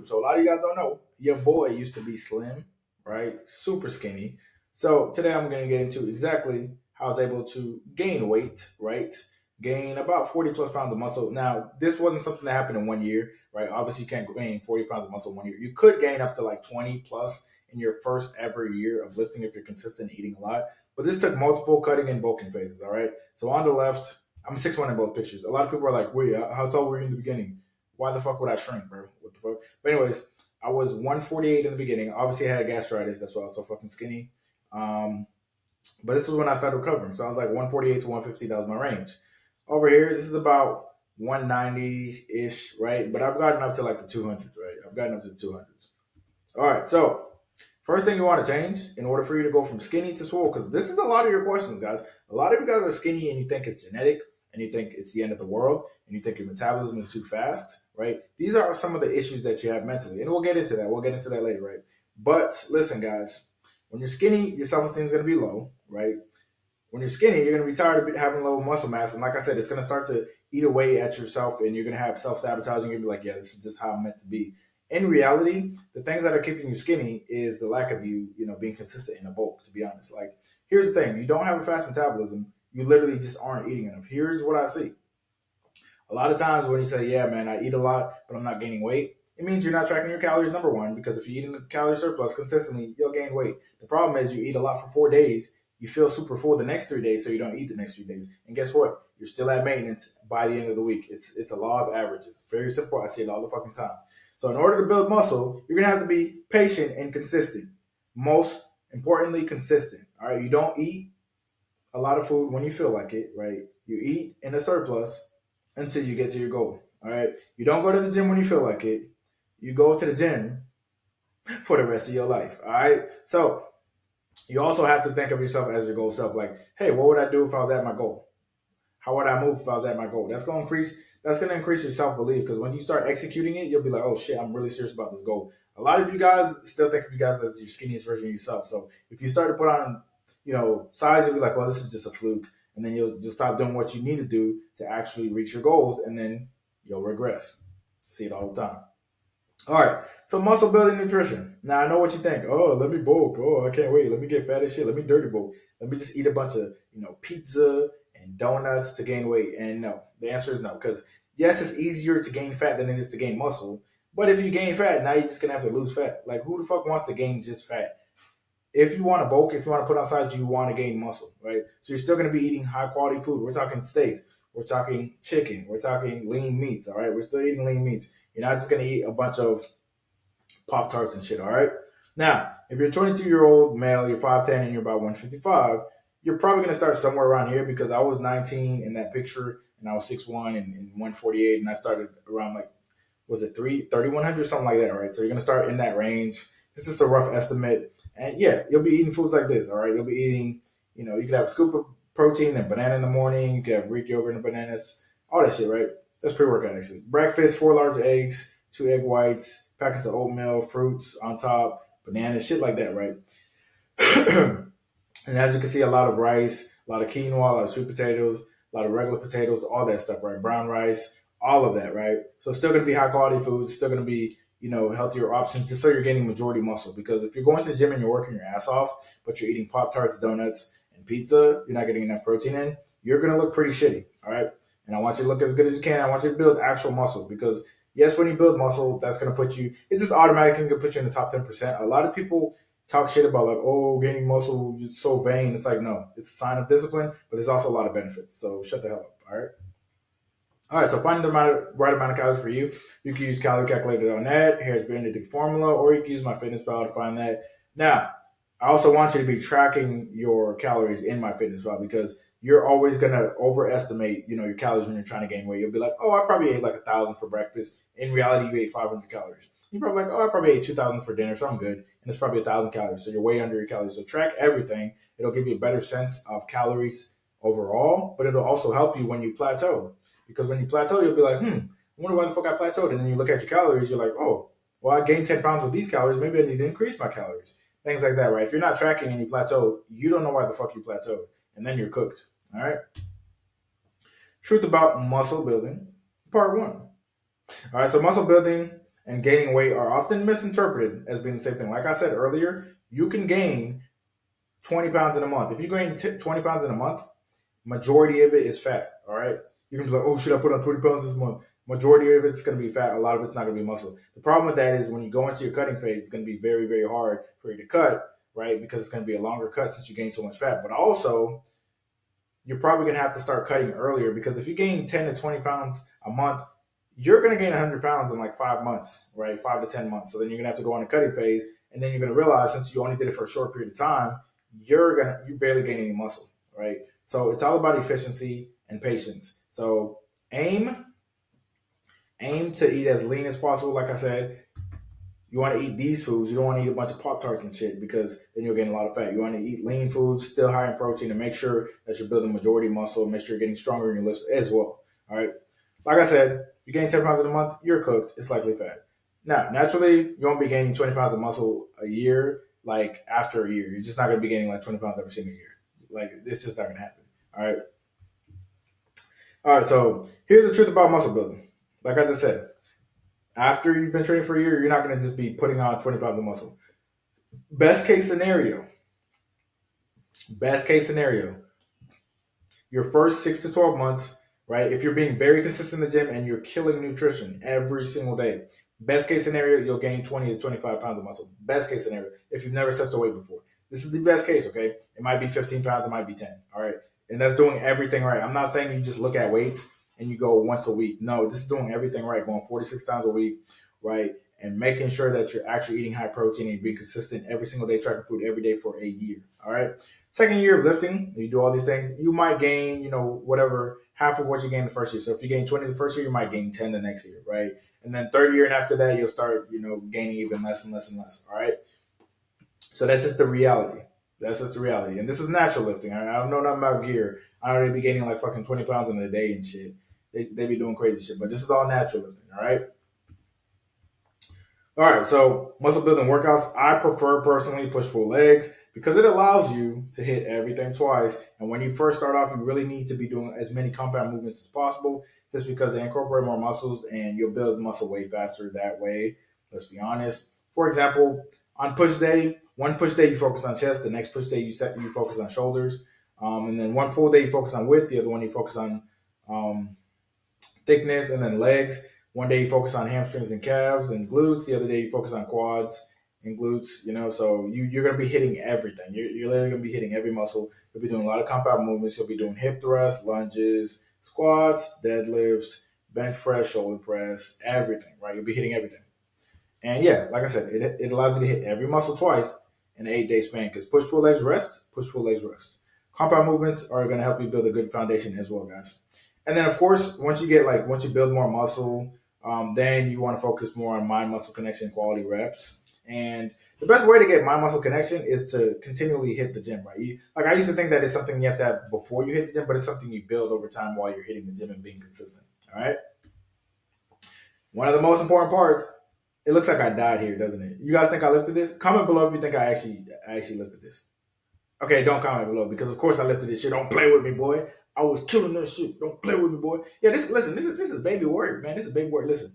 YouTube. So a lot of you guys don't know, your boy used to be slim, right? Super skinny. So today I'm going to get into exactly how I was able to gain weight, right? Gain about 40 plus pounds of muscle. Now, this wasn't something that happened in 1 year, right? Obviously, you can't gain 40 pounds of muscle in 1 year. You could gain up to like 20 plus in your first ever year of lifting if you're consistent eating a lot. But this took multiple cutting and bulking phases, all right? So on the left, I'm 6'1" in both pictures. A lot of people are like, wait, how tall were you in the beginning? Why the fuck would I shrink, bro? What the fuck? But anyways, I was 148 in the beginning. Obviously, I had gastritis. That's why I was so fucking skinny. But this was when I started recovering. So I was like 148 to 150. That was my range. Over here, this is about 190-ish, right? But I've gotten up to like the 200s, right? I've gotten up to the 200s. All right, so first thing you want to change in order for you to go from skinny to swole, because this is a lot of your questions, guys. A lot of you guys are skinny and you think it's genetic and you think it's the end of the world and you think your metabolism is too fast, right? These are some of the issues that you have mentally. And we'll get into that. We'll get into that later, right? But listen, guys, when you're skinny, your self-esteem is going to be low, right? When you're skinny, you're going to be tired of having low muscle mass. And like I said, it's going to start to eat away at yourself and you're going to have self-sabotaging. You're going to be like, yeah, this is just how I'm meant to be. In reality, the things that are keeping you skinny is the lack of you being consistent in a bulk, to be honest. Like, here's the thing. You don't have a fast metabolism. You literally just aren't eating enough. Here's what I see. A lot of times when you say, yeah, man, I eat a lot, but I'm not gaining weight, it means you're not tracking your calories, number one, because if you're eating a calorie surplus consistently, you'll gain weight. The problem is you eat a lot for 4 days, you feel super full the next 3 days, so you don't eat the next 3 days. And guess what? You're still at maintenance by the end of the week. It's a law of averages. Very simple. I see it all the fucking time. So in order to build muscle, you're going to have to be patient and consistent. Most importantly, consistent. All right. You don't eat a lot of food when you feel like it, right? You eat in a surplus until you get to your goal. All right. You don't go to the gym when you feel like it. You go to the gym for the rest of your life. All right. So you also have to think of yourself as your goal self. Like, hey, what would I do if I was at my goal? How would I move if I was at my goal? That's going to increase your self-belief, because when you start executing it, you'll be like, oh shit, I'm really serious about this goal. A lot of you guys still think of you guys as your skinniest version of yourself. So if you start to put on, size, you'll be like, well, this is just a fluke. And then you'll just stop doing what you need to do to actually reach your goals, and then you'll regress. See it all the time. All right, so muscle building nutrition. Now, I know what you think. Oh, let me bulk. Oh, I can't wait. Let me get fat as shit. Let me dirty bulk. Let me just eat a bunch of, pizza and donuts to gain weight. And no, the answer is no, because yes, it's easier to gain fat than it is to gain muscle. But if you gain fat, now you're just going to have to lose fat. Like, who the fuck wants to gain just fat? If you want to bulk, if you want to put on size, you want to gain muscle, right? So you're still going to be eating high quality food. We're talking steaks. We're talking chicken. We're talking lean meats, all right? We're still eating lean meats. You're not just going to eat a bunch of Pop-Tarts and shit, all right? Now, if you're a 22-year-old male, you're 5'10", and you're about 155, you're probably going to start somewhere around here, because I was 19 in that picture, and I was 6'1" and 148, and I started around, like, was it 3,100, something like that, right? So you're going to start in that range. This is a rough estimate. And, yeah, you'll be eating foods like this, all right? You'll be eating, you could have a scoop of protein and banana in the morning. You could have Greek yogurt and bananas, all that shit, right? That's pre-workout, actually. Breakfast, 4 large eggs, 2 egg whites, packets of oatmeal, fruits on top, bananas, shit like that, right? And as you can see, a lot of rice, a lot of quinoa, a lot of sweet potatoes, a lot of regular potatoes, all that stuff, right? Brown rice, all of that, right? So it's still going to be high quality foods, still going to be, healthier options, just so you're getting majority muscle. Because if you're going to the gym and you're working your ass off, but you're eating Pop-Tarts, donuts, and pizza, you're not getting enough protein in, you're going to look pretty shitty, all right? And I want you to look as good as you can. I want you to build actual muscle, because yes, when you build muscle, that's going to put you, it's just automatically going to put you in the top 10%. A lot of people talk shit about like, oh, gaining muscle is so vain. It's like, no, it's a sign of discipline, but there's also a lot of benefits. So shut the hell up, all right? All right, so finding the right amount of calories for you, you can use caloriecalculator.net, Harris Benedict formula, or you can use MyFitnessPal to find that. Now, I also want you to be tracking your calories in MyFitnessPal, because you're always going to overestimate, your calories when you're trying to gain weight. You'll be like, oh, I probably ate like 1,000 for breakfast. In reality, you ate 500 calories. You're probably like, oh, I probably ate 2,000 for dinner, so I'm good. And it's probably 1,000 calories, so you're way under your calories. So track everything. It'll give you a better sense of calories overall, but it'll also help you when you plateau. Because when you plateau, you'll be like, I wonder why the fuck I plateaued. And then you look at your calories, you're like, oh, well, I gained 10 pounds with these calories. Maybe I need to increase my calories. Things like that, right? If you're not tracking and you plateau, you don't know why the fuck you plateaued. And then you're cooked, all right? Truth about muscle building, part 1. All right, so muscle building, and gaining weight are often misinterpreted as being the same thing. Like I said earlier, you can gain 20 pounds in a month. If you gain 20 pounds in a month, majority of it is fat. All right. You can be like, oh, should I put on 20 pounds this month? Majority of it's going to be fat. A lot of it's not going to be muscle. The problem with that is when you go into your cutting phase, it's going to be very, very hard for you to cut, right? Because it's going to be a longer cut since you gain so much fat. But also, you're probably going to have to start cutting earlier because if you gain 10 to 20 pounds a month, you're going to gain 100 pounds in like 5 months, right? 5 to 10 months. So then you're going to have to go on a cutting phase. And then you're going to realize since you only did it for a short period of time, you barely gain any muscle, right? So it's all about efficiency and patience. So aim to eat as lean as possible. Like I said, you want to eat these foods. You don't want to eat a bunch of Pop-Tarts and shit because then you'll gain a lot of fat. You want to eat lean foods, still high in protein, and make sure that you're building majority muscle. Make sure you're getting stronger in your lifts as well. All right. Like I said, you gain 10 pounds in a month, you're cooked. It's likely fat. Now, naturally, you won't be gaining 20 pounds of muscle a year, like after a year. You're just not going to be gaining like 20 pounds every single year. Like, it's just not going to happen. All right. All right. So here's the truth about muscle building. Like I just said, after you've been training for a year, you're not going to just be putting on 20 pounds of muscle. Best case scenario, your first 6 to 12 months, right? If you're being very consistent in the gym and you're killing nutrition every single day, best case scenario, you'll gain 20 to 25 pounds of muscle. Best case scenario, if you've never touched a weight before. This is the best case, okay? It might be 15 pounds, it might be 10, all right? And that's doing everything right. I'm not saying you just look at weights and you go once a week. No, this is doing everything right, going 46 times a week, right? And making sure that you're actually eating high protein and being consistent every single day, tracking food every day for a year, all right? Second year of lifting, you do all these things, you might gain, whatever, half of what you gained the first year. So if you gain 20 the first year, you might gain 10 the next year, right? And then third year and after that, you'll start, gaining even less and less and less, all right? So that's just the reality. And this is natural lifting. I don't know nothing about gear. I already be gaining like fucking 20 pounds in a day and shit. They be doing crazy shit, but this is all natural lifting, all right? All right, so muscle building workouts, I prefer personally push-pull legs because it allows you to hit everything twice. And when you first start off, you really need to be doing as many compound movements as possible just because they incorporate more muscles and you'll build muscle way faster that way. Let's be honest. For example, on push day, one push day you focus on chest, the next push day you focus on shoulders, and then one pull day you focus on width, the other one you focus on thickness, and then legs. One day you focus on hamstrings and calves and glutes. The other day you focus on quads and glutes, so you're going to be hitting everything. You're literally going to be hitting every muscle. You'll be doing a lot of compound movements. You'll be doing hip thrusts, lunges, squats, deadlifts, bench press, shoulder press, everything, right? You'll be hitting everything. And yeah, like I said, it allows you to hit every muscle twice in an 8-day span because push-pull legs rest, push-pull legs rest. Compound movements are going to help you build a good foundation as well, guys. And then, of course, once you build more muscle, then you want to focus more on mind-muscle connection quality reps. And the best way to get mind-muscle connection is to continually hit the gym, right? I used to think that it's something you have to have before you hit the gym, but it's something you build over time while you're hitting the gym and being consistent, all right? One of the most important parts, it looks like I died here, doesn't it? You guys think I lifted this? Comment below if you think I actually lifted this. Okay, don't comment below because, of course, I lifted this shit. Don't play with me, boy. I was killing that shit. Don't play with me, boy. Yeah, this is baby work, man. This is baby work. Listen.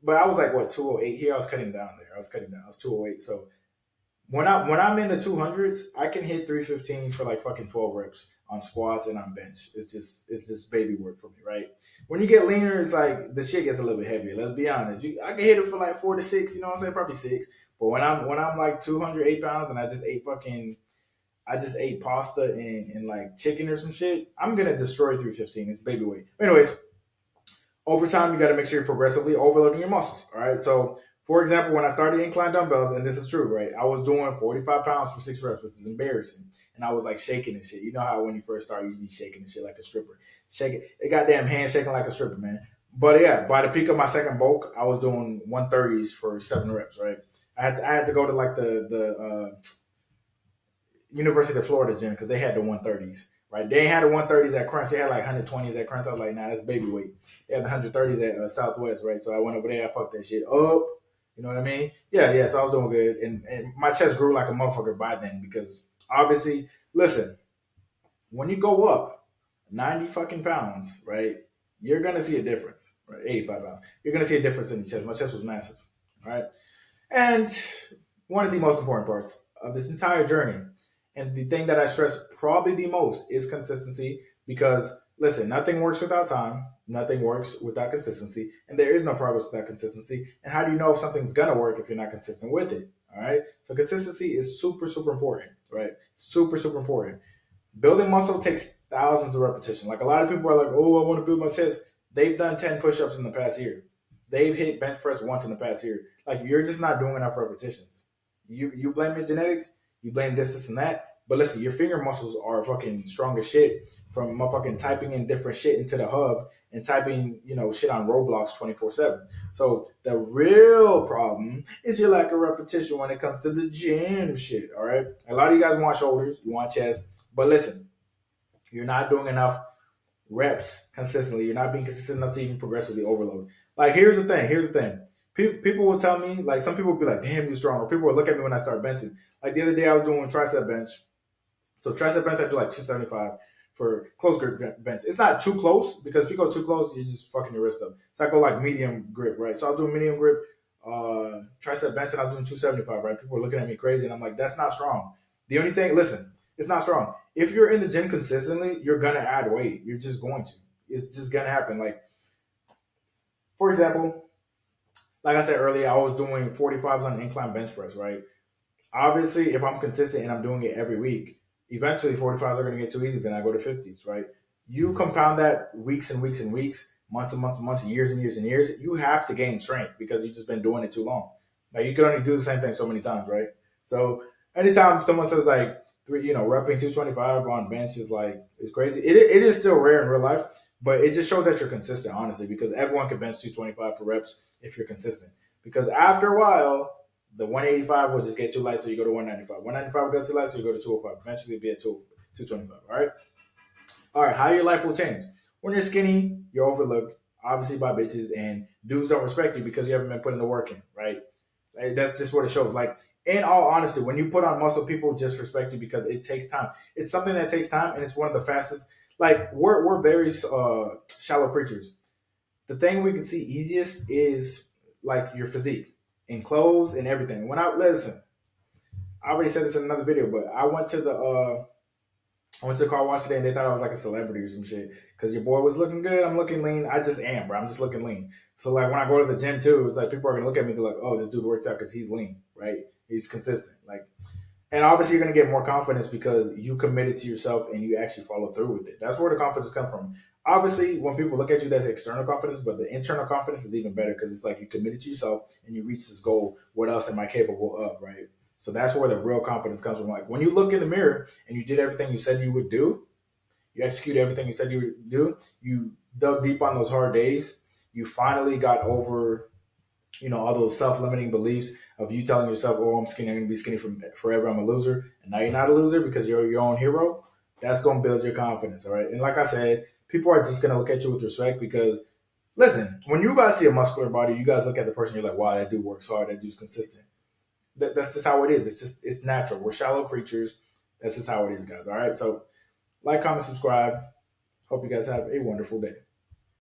But I was like, 208 here. I was cutting down there. I was 208. So when I'm in the 200s, I can hit 315 for like fucking 12 reps on squats and on bench. It's just baby work for me, right? When you get leaner, it's like the shit gets a little bit heavier. Let's be honest. I can hit it for like 4 to 6. You know what I'm saying? Probably 6. But when I'm like 208 pounds and I just ate pasta and like chicken or some shit, I'm going to destroy 315. It's baby weight. Anyways, over time, you got to make sure you're progressively overloading your muscles. All right. So, for example, when I started incline dumbbells, and this is true, right? I was doing 45 pounds for 6 reps, which is embarrassing. And I was like shaking and shit. You know how when you first start, you be shaking and shit like a stripper. Shaking, it goddamn hand shaking like a stripper, man. But yeah, by the peak of my second bulk, I was doing 130s for 7 reps, right? I had to go to like the University of Florida gym because they had the 130s, right? They had the 130s at Crunch. They had like 120s at Crunch. I was like, nah, that's baby weight. They had the 130s at Southwest, right? So I went over there. I fucked that shit up. You know what I mean? Yeah. So I was doing good. And my chest grew like a motherfucker by then because obviously, listen, when you go up 90 fucking pounds, right? you're gonna see a difference. Right, 85 pounds. You're gonna see a difference in the chest. My chest was massive. All right, and one of the most important parts of this entire journey, and the thing that I stress probably the most, is consistency. Because listen, nothing works without time. Nothing works without consistency, and there is no progress without consistency. And how do you know if something's gonna work if you're not consistent with it? All right. So consistency is super, super important. Right. Super, super important. Building muscle takes thousands of repetitions. Like a lot of people are like, oh, I want to build my chest. They've done 10 push-ups in the past year. They've hit bench press once in the past year. Like you're just not doing enough repetitions. You blame your genetics, you blame this and that. But listen, your finger muscles are fucking strong as shit from motherfucking typing in different shit into the hub and typing, shit on Roblox 24/7. So the real problem is your lack of repetition when it comes to the gym shit. All right. A lot of you guys want shoulders, you want chest, but listen, you're not doing enough reps consistently. You're not being consistent enough to even progressively overload. Like, here's the thing. People will tell me, like, some people will be like, damn, you're strong. Or people will look at me when I start benching. Like, the other day I was doing tricep bench. So tricep bench, I do like 275 for close grip bench. It's not too close, because if you go too close, you're just fucking your wrist up. So I go like medium grip, right? So I was doing medium grip tricep bench, and I was doing 275, right? People were looking at me crazy, and I'm like, that's not strong. The only thing, listen, it's not strong. If you're in the gym consistently, you're gonna add weight. You're just going to. It's just gonna happen. Like, for example, like I said earlier, I was doing 45s on incline bench press, right? Obviously, if I'm consistent and I'm doing it every week, eventually 45s are gonna get too easy. Then I go to 50s, right? You compound that weeks and weeks and weeks, months and months and months, years and years and years. You have to gain strength because you've just been doing it too long. Like, you can only do the same thing so many times, right? So anytime someone says like, repping 225 on bench is like, it's crazy. It is still rare in real life, but it just shows that you're consistent, honestly, because everyone can bench 225 for reps if you're consistent. Because after a while, the 185 will just get too light, so you go to 195. 195 will get too light, so you go to 205. Eventually, be at 225. All right. All right. How your life will change when you're skinny? You're overlooked, obviously, by bitches, and dudes don't respect you because you haven't been putting the work in, right? That's just what it shows. Like, in all honesty, when you put on muscle, people just respect you because it takes time. It's something that takes time, and it's one of the fastest. Like, we're very shallow creatures. The thing we can see easiest is like your physique in clothes and everything. When I listen, I already said this in another video, but I went to the car wash today, and they thought I was like a celebrity or some shit because your boy was looking good. I'm looking lean. I just am, bro. I'm just looking lean. So like when I go to the gym too, it's like people are gonna look at me and be like, "Oh, this dude works out because he's lean, right? He's consistent." Like, and obviously you're gonna get more confidence because you committed to yourself and you actually follow through with it. That's where the confidence comes from. Obviously, when people look at you, that's external confidence, but the internal confidence is even better because it's like you committed to yourself and you reach this goal. What else am I capable of, right? So that's where the real confidence comes from. Like when you look in the mirror and you did everything you said you would do, you executed everything you said you would do, you dug deep on those hard days, you finally got over, all those self-limiting beliefs of you telling yourself, oh, I'm skinny, I'm going to be skinny forever, I'm a loser. And now you're not a loser because you're your own hero. That's going to build your confidence, all right? And like I said, people are just going to look at you with respect because, listen, when you guys see a muscular body, you guys look at the person, you're like, wow, that dude works hard, that dude's consistent. That's just how it is. It's natural. We're shallow creatures. That's just how it is, guys, all right? So like, comment, subscribe. Hope you guys have a wonderful day.